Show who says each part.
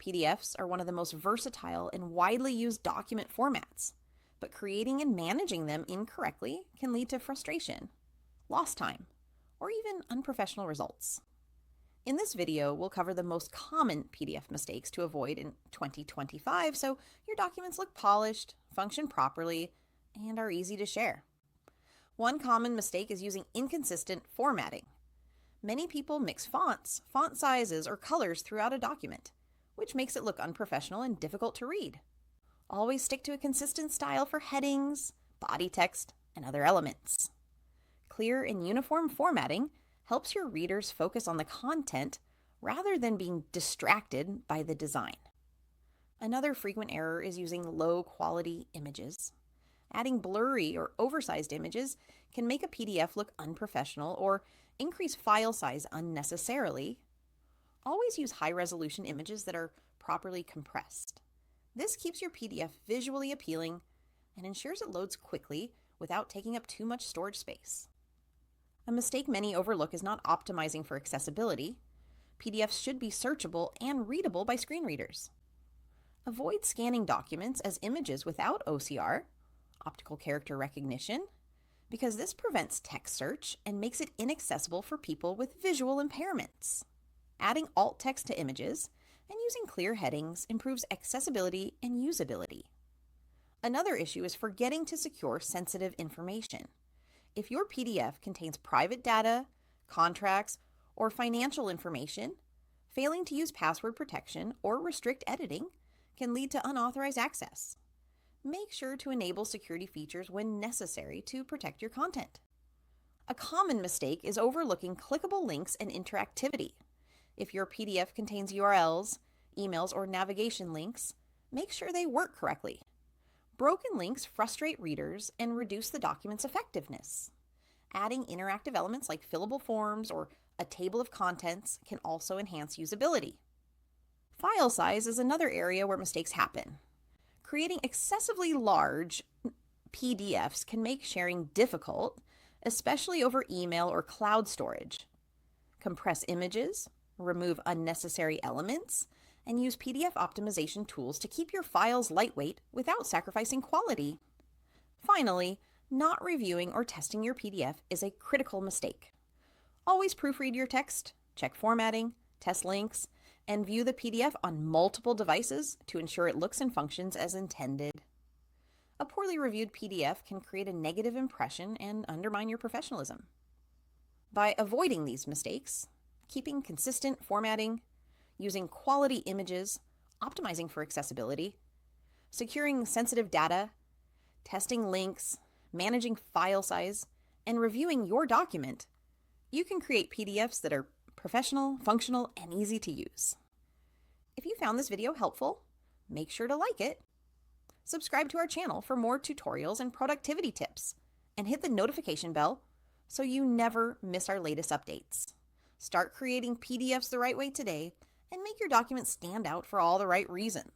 Speaker 1: PDFs are one of the most versatile and widely used document formats, but creating and managing them incorrectly can lead to frustration, lost time, or even unprofessional results. In this video, we'll cover the most common PDF mistakes to avoid in 2025 so your documents look polished, function properly, and are easy to share. One common mistake is using inconsistent formatting. Many people mix fonts, font sizes, or colors throughout a document, which makes it look unprofessional and difficult to read. Always stick to a consistent style for headings, body text, and other elements. Clear and uniform formatting helps your readers focus on the content rather than being distracted by the design. Another frequent error is using low-quality images. Adding blurry or oversized images can make a PDF look unprofessional or increase file size unnecessarily. Always use high-resolution images that are properly compressed. This keeps your PDF visually appealing and ensures it loads quickly without taking up too much storage space. A mistake many overlook is not optimizing for accessibility. PDFs should be searchable and readable by screen readers. Avoid scanning documents as images without OCR, optical character recognition, because this prevents text search and makes it inaccessible for people with visual impairments. Adding alt text to images and using clear headings improves accessibility and usability. Another issue is forgetting to secure sensitive information. If your PDF contains private data, contracts, or financial information, failing to use password protection or restrict editing can lead to unauthorized access. Make sure to enable security features when necessary to protect your content. A common mistake is overlooking clickable links and interactivity. If your PDF contains URLs, emails, or navigation links, make sure they work correctly. Broken links frustrate readers and reduce the document's effectiveness. Adding interactive elements like fillable forms or a table of contents can also enhance usability. File size is another area where mistakes happen. Creating excessively large PDFs can make sharing difficult, especially over email or cloud storage. Compress images, remove unnecessary elements, and use PDF optimization tools to keep your files lightweight without sacrificing quality. Finally, not reviewing or testing your PDF is a critical mistake. Always proofread your text, check formatting, test links, and view the PDF on multiple devices to ensure it looks and functions as intended. A poorly reviewed PDF can create a negative impression and undermine your professionalism. By avoiding these mistakes, keeping consistent formatting, using quality images, optimizing for accessibility, securing sensitive data, testing links, managing file size, and reviewing your document, you can create PDFs that are professional, functional, and easy to use. If you found this video helpful, make sure to like it, subscribe to our channel for more tutorials and productivity tips, and hit the notification bell so you never miss our latest updates. Start creating PDFs the right way today and make your documents stand out for all the right reasons.